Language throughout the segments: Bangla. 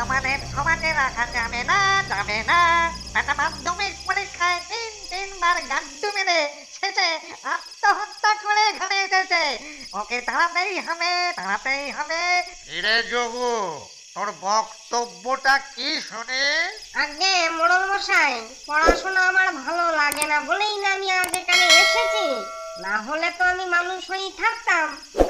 আমাদের সমাজে রাখা যাবে না, যাবে না। একটা মাধ্যমিক পরীক্ষায় 3-3বার গাড্ডু মেরে শেষে আত্মহত্যা করে ঘরে এসেছে। ওকে তাড়াতেই হবে, তাড়াতেই হবে। কিরে যোগু, তোর বক্তব্যটা কি শুনে? আগে মোড়ল মশাই, পড়াশোনা আমার ভালো লাগে না বলেই না আমি আজ এখানে এসেছি। না হলে তো আমি মানুষ হয়েই থাকতাম,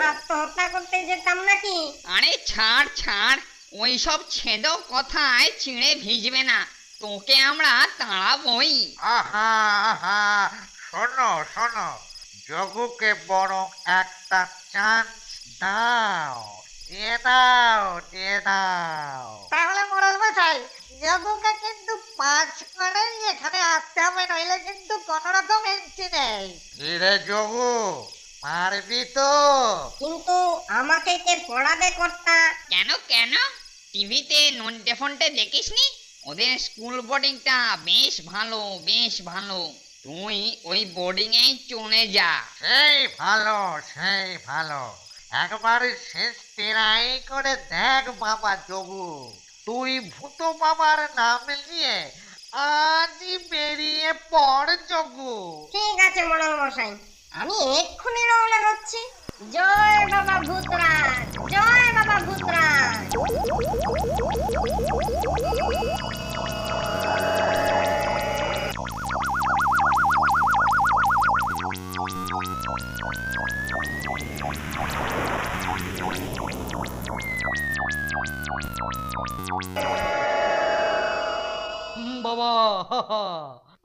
আত্মহত্যা করতে যেতাম নাকি? আরে ছাড় ছাড়, ওই সব ছেদো কথায় চিড়ে ভিজবে না, তোকে আমরা তাড়াবই। আহা আহা, শোনো শোনো, যোগুকে বরং একটা চান্স দাও, দিয়ে দাও, দিয়ে দাও। তাহলে মোড়ল মশাই, যোগুকে কিন্তু পাঁচ করেই এখানে আসতে হবে, নইলে কিন্তু কোনো রকম এন্ট্রি নেই। কিরে যোগু, পারবি তো? কিন্তু আমাকে কে পড়াবে কর্তা? কেন কেন, টিভিতে নন্টে ফন্টে দেখিসনি? ওদের স্কুল বোর্ডিংটা বেশ ভালো, বেশ ভালো। তুই ওই বোর্ডিং এ চলে যা। সেই ভালো, সেই ভালো। একবার শেষ ট্রাই করে দেখ বাবা যোগু। তুই ভূত বাবার নাম নিয়ে আজই বেরিয়ে পড় যোগু। ঠিক আছে মোড়ল মশাই, আমি এক্ষুনি রওনা হচ্ছি। জয় বাবা ভূতরাজ, জয় বাবা ভূতরাজ। বাবা,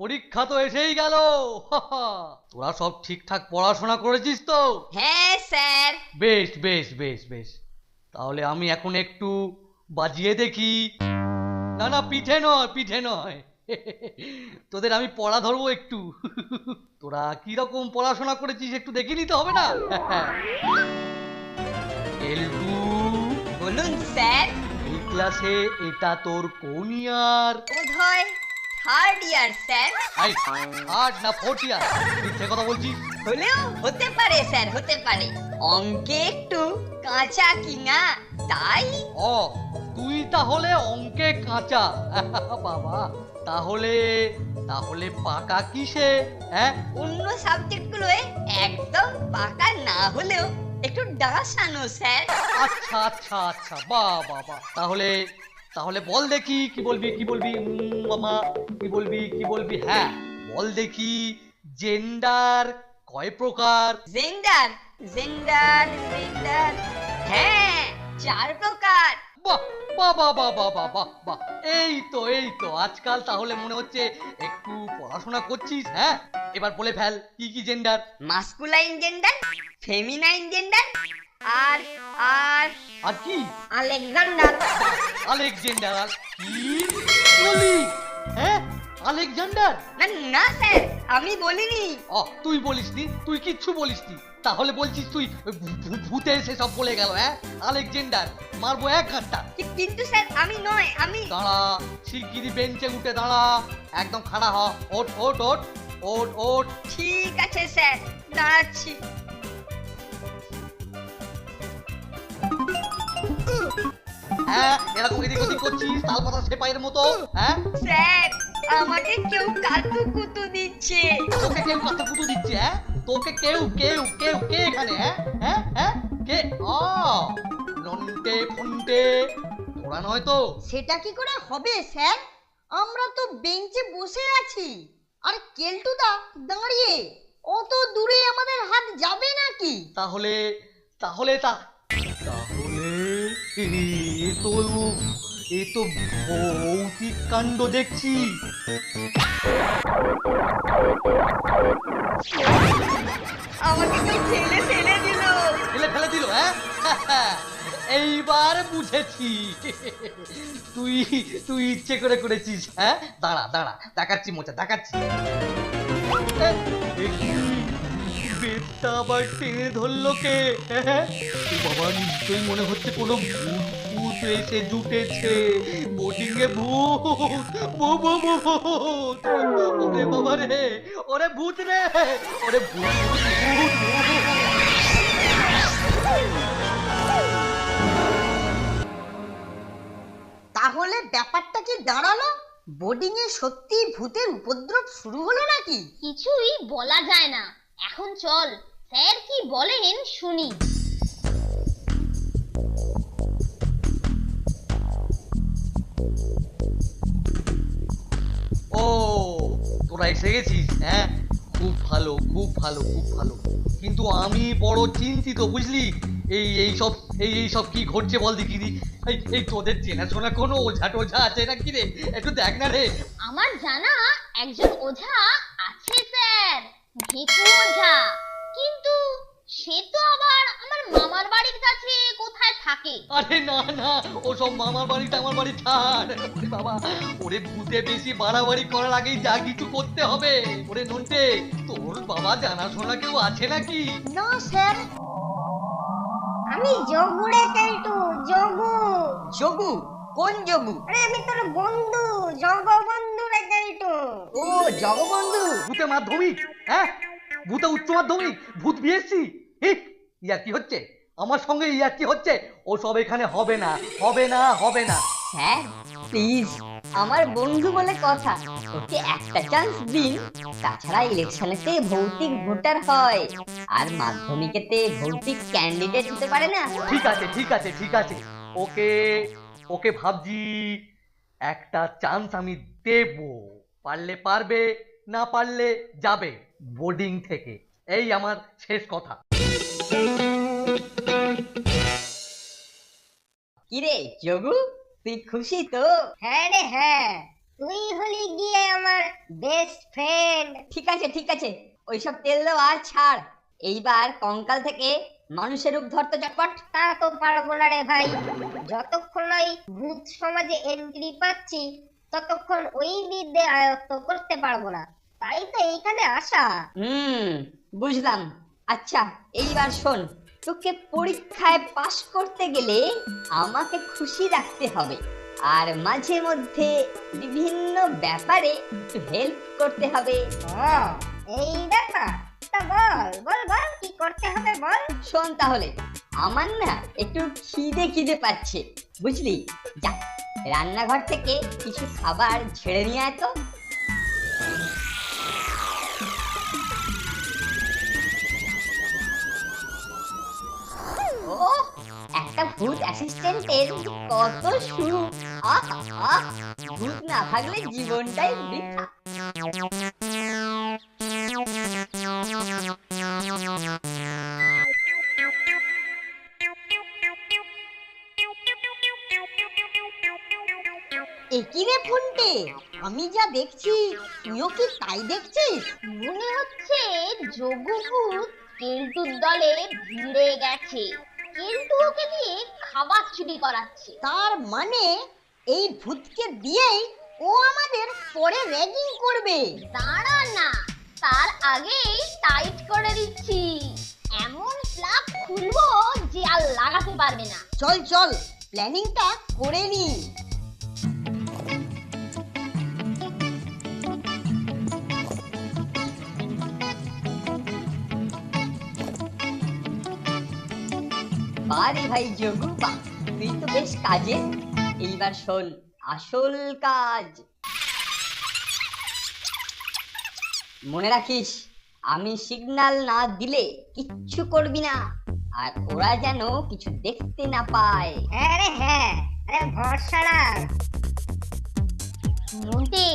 পরীক্ষা তো এসেই গেল। তোরা সব ঠিকঠাক পড়াশোনা করেছিস তো? হ্যাঁ স্যার। বেশ বেশ বেশ বেশ, তাহলে আমি এখন একটু বাজিয়ে দেখি। না না, পিঠে নয়, পিঠে নয়। তোদের আমি পড়া ধরবো একটু। তোরা কিরকম পড়াশোনা করেছিস একটু দেখে নিতে হবে না? এলটু, বলুন স্যার। এই ক্লাসে এটা তোর কোন ইয়ার? বোধহয় third year sir. I third না ফোর্থ ইয়ার? মিথ্যে কথা বলছিস? হলেও হতে পারে স্যার, হতে পারে। অঙ্কে একটু কাঁচা কিনা, তাই। ও, তুই তাহলে অঙ্কে কাঁচা। বাবা, তাহলে তাহলে পাকা কিসে? হ্যাঁ, অন্য সাবজেক্ট গুলোয় একদম পাকা না হলেও একটু ডাসানো স্যার। আচ্ছা আচ্ছা আচ্ছা, বাহ বাবা। তাহলে তাহলে বল দেখি, কি বলবি, কি বলবি? মামা, কি বলবি, কি বলবি? হ্যাঁ বল দেখি, জেন্ডার কয় প্রকার? জেন্ডার জেন্ডার জেন্ডার, হ্যাঁ 4 প্রকার। বাহ বাহ বাহ বাহ বাহ বাহ বাহ বাহ, এই তো এই তো, আজকাল তাহলে মনে হচ্ছে একটু পড়াশোনা করছিস। হ্যাঁ, এবার বলে ফেল কি কি gender. Masculine gender, feminine gender, আর আর আর কি? আলেকজান্ডার। আলেকজান্ডার? আর কি বলি? হ্যাঁ, আলেকজান্ডার? না না স্যার, আমি বলিনি। ও, তুই বলিসনি? তুই কিচ্ছু বলিসনি, তাহলে বলছিস তুই ভূতে এসে সব বলে গেল? হ্যাঁ, আলেকজান্ডার, মারবো এক ঘন্টা। কিন্তু স্যার আমি নয়, আমি। দাঁড়া, শিগগিরি বেঞ্চে উঠে দাঁড়া, একদম খাড়া হ। ওঠ ওঠ ওঠ ওঠ ওঠ। ঠিক আছে স্যার, দাঁড়াচ্ছি। হ্যাঁ, এরকম এদিক ওদিক করছিস তাল পাতা সেপাইয়ের মতো? হ্যাঁ স্যার, আমাকে কেউ কাতুকুতু দিচ্ছে। তোকে কেউ কাছে কুতু দিচ্ছে? হ্যাঁ, তোকে কেউ কেউ কেউ কে এখানে? হ্যাঁ হ্যাঁ হ্যাঁ, কে? ও, নন্টে ফন্টে, তোরা নয় তো? সেটা কি করে হবে স্যার? আমরা তো বেঞ্চে বসে আছি, আর কেলটুদা দাঁড়িয়ে। অত দূরে আমাদের হাত যাবে নাকি? তাহলে তাহলে তাহলে এ তো ভৌতিক কাণ্ড দেখছি। আমাকে কেউ ফেলে ফেলে দিল। ফেলে দিল? হ্যাঁ, এইবার বুঝেছি। তুই তুই ইচ্ছে করে করেছিস। হ্যাঁ, দাঁড়া দাঁড়া, দেখাচ্ছি মোচা, দেখাচ্ছি। হাতটা আবার টেনে ধরলো কে? হ্যাঁ? এ বাবা, নিশ্চয়ই মনে হচ্ছে কোনো ভূত ভূত এসে জুটেছে। বোর্ডিং এ ভূত, ভূত। ওরে বাবা রে, ওরে ভূত রে, ওরে ভূত ভূত ভূত। তাহলে ব্যাপারটা কি দাঁড়ালো? বোর্ডিং এ সত্যি ভূতের উপদ্রব শুরু হলো নাকি? কিছুই বলা যায় না। এখন চল স্যার কি বলেন শুনি। ও, তোরা এসে গেছিস? হ্যাঁ, খুব ভালো খুব ভালো খুব ভালো। কিন্তু আমি বড় চিন্তিত, বুঝলি? এই সব কি ঘটছে বল দেখিনি। এই তোদের চেনাশোনা কোনো ওঝা টোঝা আছে নাকি রে? একটু দেখ না রে। আমার জানা একজন ওঝা আছে স্যার, ভিকু ওঝা। কিন্তু সে তো আবার আমার মামার বাড়ির কাছে কোথায় থাকে। আরে না না, ও সব মামার বাড়িটা আমার বাড়ি ছাড়। ওরে বাবা, ওরে ভূতে বেশি বাড়াবাড়ি করার আগেই যা কিছু করতে হবে। ওরে নন্টে, তোর বাবা জানাশোনা কেউ আছে নাকি? না স্যার। আমি যোগু রে কেলটু, যোগু। যোগু? কোন যোগু? আরে আমি তোর বন্ধু, জগবন্ধু রে কেলটু। ও জগবন্ধু। ভূতে মাধ্যমিক? হ্যাঁ, ভূতে উচ্চ মাধ্যমিক, ভূত বিএসসি। ইয়া কি হচ্ছে আমার সঙ্গে? ইয়া কি হচ্ছে? ও সব এখানে হবে না, হবে না, হবে না। স্যার প্লিজ, আমার বন্ধু বলে কথা, ওকে একটা চান্স দিন। তাছাড়া ইলেকশনেতে ভৌতিক ভোটার হয়, আর মাধ্যমিকেতে ভৌতিক ক্যান্ডিডেট হতে পারে না। ঠিক আছে ঠিক আছে ঠিক আছে, ওকে ওকে ভাবছি একটা চান্স আমি দেব। পারলে পারবে, না পারলে যাবে বোর্ডিং থেকে। এই আমার শেষ কথা। কিরে যোগু, তুই খুশি তো? হ্যাঁ রে হ্যাঁ, তুই হলি গিয়ে আমার বেস্ট ফ্রেন্ড। ঠিক আছে, ওইসব তেল দাও আর ছাড়। এইবার কঙ্কাল থেকে মানুষের রূপ ধরতে চটপট। তা তো পারবো না রে ভাই। যতক্ষণ ওই ভূত সমাজে এন্ট্রি পাচ্ছি ততক্ষণ ওই বিদ্যে আয়ত্ত করতে পারবো না। তাই তো এইখানে আসা। বুঝলাম। আচ্ছা এইবার শোন, তোকে পরীক্ষায় পাশ করতে গেলে আমাকে খুশি রাখতে হবে, আর মাঝে মধ্যে বিভিন্ন ব্যাপারে একটু হেল্প করতে হবে। এই ব্যাপার, তা বল বল বল কি করতে হবে বল। শোন তাহলে, আমার না একটু খিদে পাচ্ছে, বুঝলি? যা রান্নাঘর থেকে কিছু খাবার ছেড়ে নিয়ে আয় তো। ও, একটা ভূত অ্যাসিস্ট্যান্টের কত সুখ! আহ, ভূত না থাকলে জীবনটাই বৃথা। একই রে ফোনটে, আমি যা দেখছি তুইও কি তাই দেখছিস? মনে হচ্ছে যোগু ভূত কেলটুর দলে ভিড়ে গেছে। কেলটু ওকে দিয়ে খাবার চুরি করাচ্ছে। তার মানে এই ভূতকে দিয়েই ও আমাদের পরে র্যাগিং করবে। দাঁড়া না, তার আগেই টাইট করে দিচ্ছি। এমন প্লাগ খুলবো যে আর লাগাতে পারবে না। চল প্ল্যানিংটা করে নি। বারে ভাই যোগু, বাহ, তুই তো বেশ কাজে। এইবার শোন আসল কাজ। মনে রাখিস, আমি সিগন্যাল না দিলে কিচ্ছু করবি না, আর ওরা যেন কিছু দেখতে না পায়। হ্যাঁ রে হ্যাঁ, আরে ভরসা রাখ। মোটে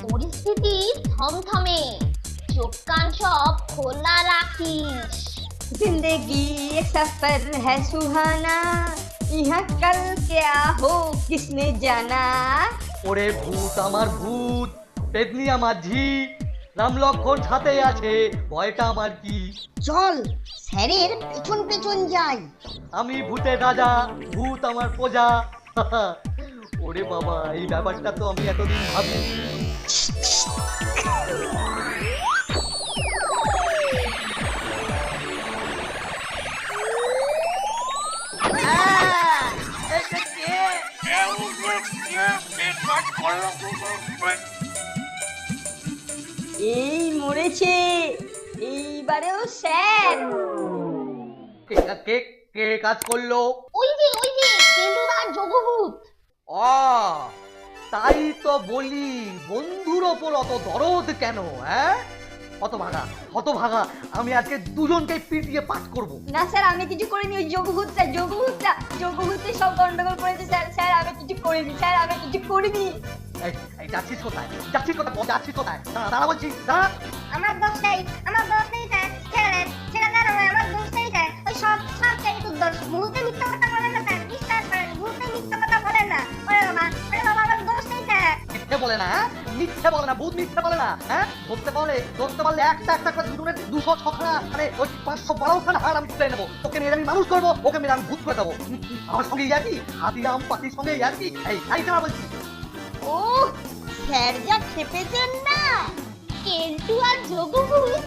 পরিস্থিতি থমথমে, চোখ কান সব খোলা রাখিস। जिंदगी ये सफर है सुहाना, यहाँ कल क्या हो किसने जाना। ওরে ভূত আমার ভূত, পেদনি আমার ঝি, রাম লক্ষণ সাথে আছে, ভয়টা আমার কি? চল স্যারের পেছন পেছন যাই। আমি ভূতের রাজা, ভূত আমার প্রজা। ওরে বাবা, এই ব্যাপারটা তো আমি এতদিন ভাবি। এইবারেও স্যার। কে কে কে কাজ করলো? ওই যে কেলুদার যোগভূত। ও তাই তো বলি, বন্ধুর ওপর অত দরদ কেন? হ্যাঁ, হতভাগা হতভাগা, আমি আজকে দুজনকে পিটিয়ে পাস করব। না স্যার, আমি কিছু করিনি, ওই যোগভূতটা সব গন্ডগোল করেছে স্যার। স্যার আমি কিছু করিনি, স্যার আমি কিছু করিনি। এই যাচ্ছিস কোথায়? যাচ্ছিস কোথায়? দাঁড়া বলছি, দাঁড়া। আমার দোষ নেই স্যার, ছেড়ে দেন আমায়, আমার দোষ নেই স্যার। ওই সব কেলটুর দোষ। ভূতে মিথ্যা কথা বলে না স্যার, বিশ্বাস করেন, ভূতে মিথ্যা কথা বলে না। ওরে বাবা আমার দোষ নেই স্যার। মিথ্যে বলে না, মিথ্যে বলে না, ভূত মিথ্যে বলে না। হ্যাঁ, ধরতে পারলে একটা করে দুজনের 200 ছখানা, মানে ওই 512খানা হাড় আমি তুলে নেবো। ওকে মেরে আমি মানুষ করবো, ওকে মেরে আমি ভূত করে দেবো। আমার সঙ্গে ইয়াকি, হাতিরাম পাতির সঙ্গে ইয়াকি। এই না বলছি। ও স্যার যা খেপেছেন না, কেলটু আর যোগভূত